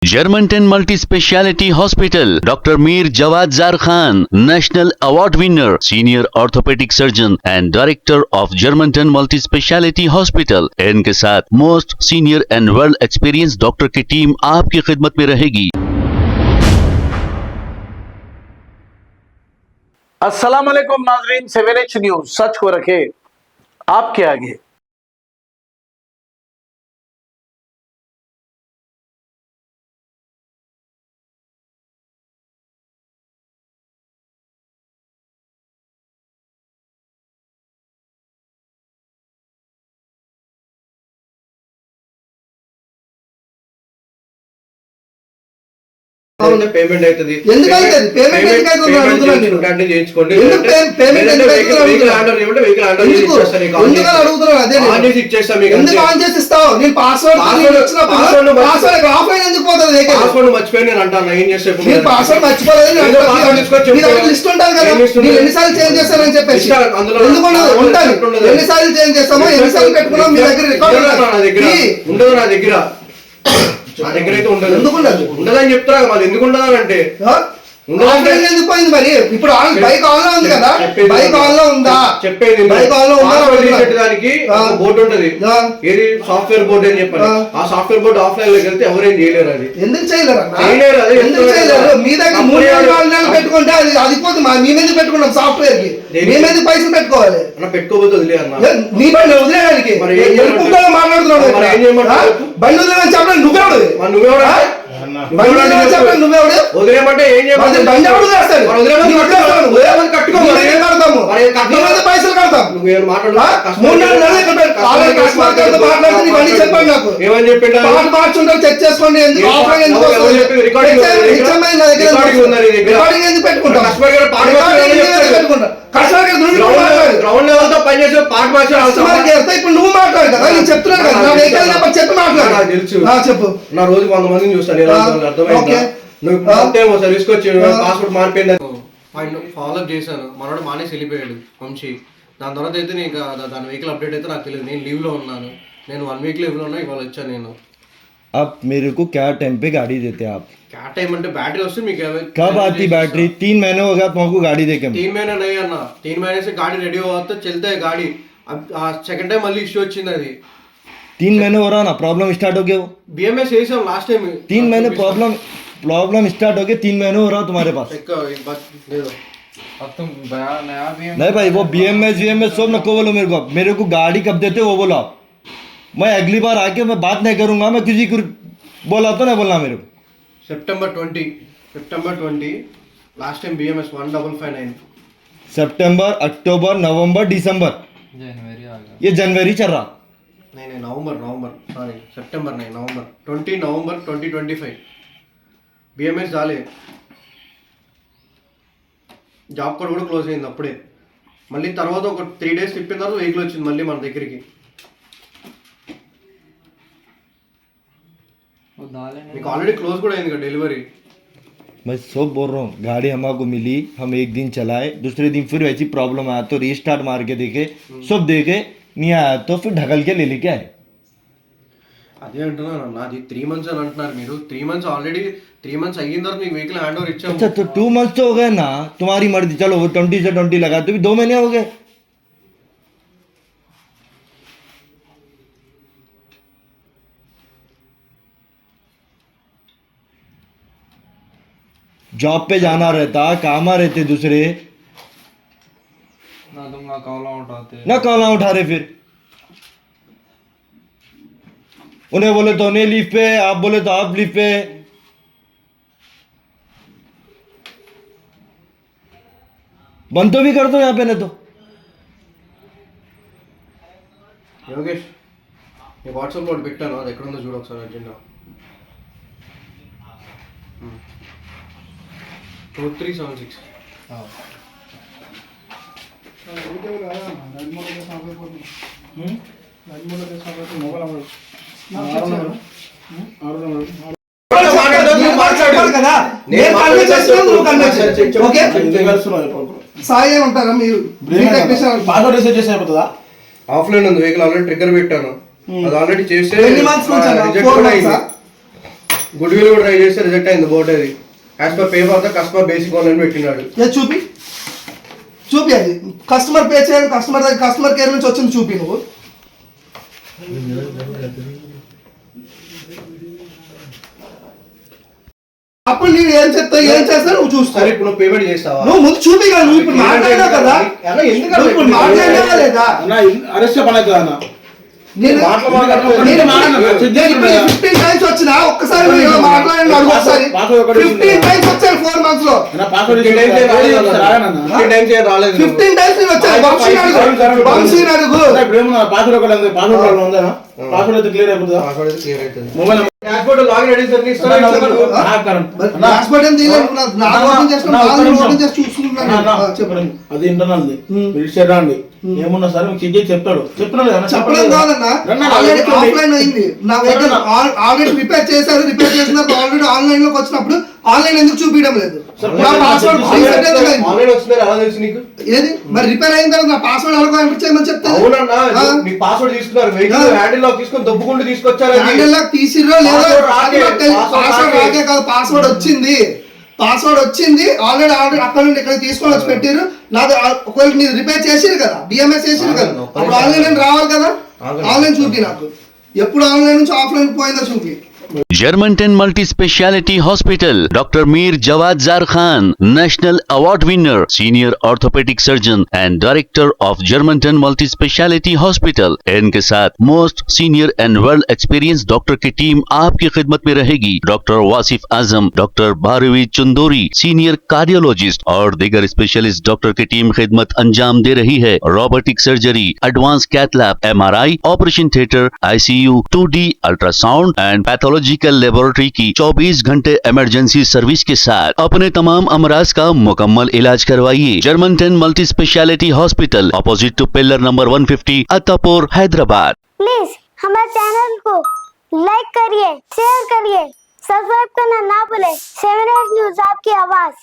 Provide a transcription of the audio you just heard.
Germantown Multi-Speciality Hospital, Dr. Mir Jawad Zar Khan, National Award winner, Senior Orthopedic Surgeon and Director of Germantown Multi-Speciality Hospital. इनके साथ most senior and world experience doctor की team आपकी खिदमत में रहेगी। अस्सलाम वालेकुम नाज़रीन, 7H न्यूज सच को रखे आपके आगे। పేమెంట్ అవుతుంది మర్చిపోయి అంటాను ఏం చేస్తే ఎన్నిసార్లు చేంజ్ చేస్తారని చెప్పేసి ఎన్నిసార్లు చేంజ్ చేస్తామో ఎన్నిసార్లు పెట్టుకున్నాం మీ దగ్గర ఉండదు నా దగ్గర అయితే ఉండదు ఉండదని చెప్తారా మాది ఎందుకు ఉండదంటే ఎందుకు పోయింది మరి ఇప్పుడు బైక్ ఆన్ లో ఉంది కదా, బైక్ ఆన్ లో ఉందా చెప్పేది బైక్ ఆన్ లో దానికి బోర్డు ఉంటది, ఏది సాఫ్ట్వేర్ బోర్డు అని చెప్పాలి. ఆ సాఫ్ట్వేర్ బోర్డు ఆఫ్లైన్ లోకి వెళ్తే ఎవరేం చేయలేరు. అది ఎందుకు చేయలేరు ఎందుకు చేయలేరు? మీ దగ్గర 3 నెలలు పెట్టుకుంటే అది పోతుంది. మీ మీద పెట్టుకున్నాం సాఫ్ట్వేర్ కి, మీ మీద పైసలు పెట్టుకోవాలి. పెట్టుకోబోతే వదిలే అన్న నీ బండి వదిలేయడానికి మాట్లాడుతున్నావు. బండి వదిలేదని చెప్పడం నువ్వెవడు? వదిలేమంటే ఏం పైసలు కడతాం. ఏమని చెప్పిండు చెక్ చేసుకోండి. ఇప్పుడు నువ్వు మాట్లాడు కదా, నేను చెప్తున్నాను కదా, చెప్పి మాట్లాడు. చెప్పు. నా రోజు 100 మందిని చూస్తాను, అర్థమైందా? తీసుకొచ్చి పాస్పోర్ట్ మారిపోయింది ఫాలో అప్ చేశాను. మనోడు మానేసి వెళ్ళిపోయాడు వంశీ. దాని తర్వాత అయితే నేను దాని వెహికల్ అప్డేట్ అయితే నాకు తెలియదు. నేను లీవ్ లో ఉన్నాను, నేను 1 వీక్ లీవ్ లో ఉన్నా. ఇవాళ వచ్చాను నేను. अब मेरे को क्या टाइम पे गाड़ी देते आप? क्या टाइम అంటే बैटरी వస్తుంది మీకు कब आती बैटरी? 3 महीने हो गया तुमको गाड़ी देके। 3 महीने नहीं అన్న, 3 महीने से गाड़ी रेडी हुआ तो चलता है गाड़ी. अब सेकंड टाइम మళ్ళీ ఇష్యూ వచ్చింది. అది 3 महीने हो रहा ना, प्रॉब्लम स्टार्ट हो गया वो बीएमएस చేసాం లాస్ట్ టైం. 3 महीने प्रॉब्लम स्टार्ट हो गया, 3 महीने हो रहा तुम्हारे पास। अब तुम नया नहीं भाई, वो बीएमएस सब नको बोलो मेरे को गाड़ी कब देते वो बोलो आप। मैं अगली बार आके मैं बात नहीं करूंगा, मैं किसी को बोला तो नहीं बोलना मेरे को। September 20 लास्ट टाइम बीएमएस 1559 सितंबर, अक्टूबर, नवंबर, दिसंबर, जनवरी आ गया। ये जनवरी चल रहा। नहीं नवंबर सॉरी सितंबर नहीं नवंबर 20 नवंबर 2025 बीएमएस डाले. జాబ్ కార్డ్ కూడా క్లోజ్ అయింది అప్పుడే. మళ్ళీ తర్వాత ఒక 3 days తిప్పిన తర్వాత వెహికల్ వచ్చింది మళ్ళీ మన దగ్గరికి. మీకు ఆల్రెడీ క్లోజ్ కూడా అయింది కదా डेलीवरी. मैं सब बोल रहा हूँ, गाड़ी हमको मिली, हम एक दिन चलाए, दूसरे दिन फिर वैसी प्रॉब्लम आया तो रीस्टार्ट मार के देखे, सब देखे, नहीं आया तो फिर ढकल के ले लेके आए. అదే అంటున్నాను, నాది 3 months అని అంటున్నారు మీరు. 3 months ఆల్రెడీ 3 months అయిన తర్వాత మీకు వెహికల్ హ్యాండ్ ఓవర్ ఇచ్చాము. अच्छा तो 2 months तो हो गए ना, तुम्हारी मर्जी. चलो वो 20 से 20 लगा तो भी 2 महीने हो गए. जॉब पे जाना रहता, काम रहते दूसरे ना, तुम ना कॉल उठा रहे. फिर उन्हें बोले तो उन्हें लीव पे, आप बोले तो आप लीव पे. बंद तो भी कर दो यहाँ पे, नहीं तो యోగేష్ నేను వాట్సాప్లో ఒకటి పెట్టాను, అది ఎక్కడ ఉందో చూడు ఒకసారి అర్జెంట్గా. 2376 సాయి ఉంటారా మీరు? ఆఫ్లైన్ ఉంది వెహికల్, ఆల్రెడీ ట్రిగ్గర్ పెట్టాను. అది ఆల్రెడీ చేస్తే 4 months గుడ్ విల్ కూడా ట్రై చేస్తే రిజెక్ట్ అయింది బోర్డు అది as per pay for the customer basic online పెట్టినాడు. చూపి అది కస్టమర్ పే చేయాలి, కస్టమర్ దగ్గర కస్టమర్ కేర్ నుంచి వచ్చింది చూపి నువ్వు. అప్పుడు నేను ఏం చెప్తావు ఏం చేస్తా నువ్వు చూస్తావు. ఇప్పుడు నువ్వు పేమెంట్ చేస్తావా? నువ్వు ముందు చూపి కదా, నువ్వు ఇప్పుడు మాట్లాడినావు కదా, నువ్వు ఇప్పుడు మాట్లాడినావా లేదా? అరెస్ట్ పడదు అన్న. నేను 15 టైమ్స్ వచ్చినా ఒక్కసారి మాట్లాడండి అడుగు ఒకసారి. 15 టైమ్స్ వచ్చాను 4 months లో. 15 టైమ్స్ నేను వచ్చాను. వంశీని అడుగు. లాగిన్ డాష్బోర్డ్ ఏం తీయలేదు. నా ఓపెన్ చేసుకున్నాను, ఓపెన్ చేసి చూసుకుంటున్నాను. చెప్పండి. అది ఇంటర్నల్ రండి ఏమున్నా సరే మీకు చెక్ చేసి చెప్తాడు. చెప్పడం కాదన్నా, ఆల్రెడీ ఆఫ్లైన్ అయింది నా వెహికల్. ఆల్రెడీ రిపేర్ చేశారు, రిపేర్ చేసిన ఆల్రెడీ ఆన్లైన్ లోకి వచ్చినప్పుడు ఆన్లైన్ ఎందుకు చూపించడం లేదు? నా పాస్వర్డ్ ఏది మరి రిపేర్ అయిన తర్వాత నా పాస్వర్డ్ అడగ చేయమని చెప్తాను. మీ పాస్వర్డ్ తీసుకున్నారు, వెహికల్ హ్యాండిల్ లాక్ తీసుకొని దొబ్బుకుంటూ తీసుకొచ్చారు. హ్యాండిల్ లాక్ తీసిర్రో లేదో పాస్వర్డ్ రాకే కాదు, పాస్వర్డ్ వచ్చింది. పాస్వర్డ్ వచ్చింది ఆల్రెడీ అక్కడ నుండి ఇక్కడ తీసుకొని వచ్చి పెట్టారు. నాకు ఒకవేళ మీరు రిపేర్ చేసిరు కదా, బిఎంఎస్ చేసిరు కదా, అప్పుడు ఆన్లైన్ రావాలి కదా. ఆన్లైన్ చూపి నాకు ఎప్పుడు ఆన్లైన్ నుంచి ఆఫ్లైన్ పోయిందో చూపి. Germantown Multi Speciality Hospital, Dr. Mir Jawad Zar Khan, National Award winner, Senior Orthopedic Surgeon and Director of Germantown Multi Speciality Hospital. इनके साथ most senior and world experience doctor की team आपकी खिदमत में रहेगी. Doctor Wasif Azam, doctor Bharvi Chandori, senior cardiologist और दीगर specialist doctor की टीम खिदमत अंजाम दे रही है. Robotic surgery, advance cath lab, MRI, operation theatre, ICU, 2D ultrasound and pathological laboratory की 24 घंटे इमरजेंसी सर्विस के साथ अपने तमाम अमराज का मुकम्मल इलाज करवाइए. Germanten multi speciality hospital, opposite to pillar number 150, Attapur, Hyderabad. Please हमारे चैनल को लाइक करिए, शेयर करिए, सब्सक्राइब करना ना भूले. 7 न्यूज़ आपकी आवाज.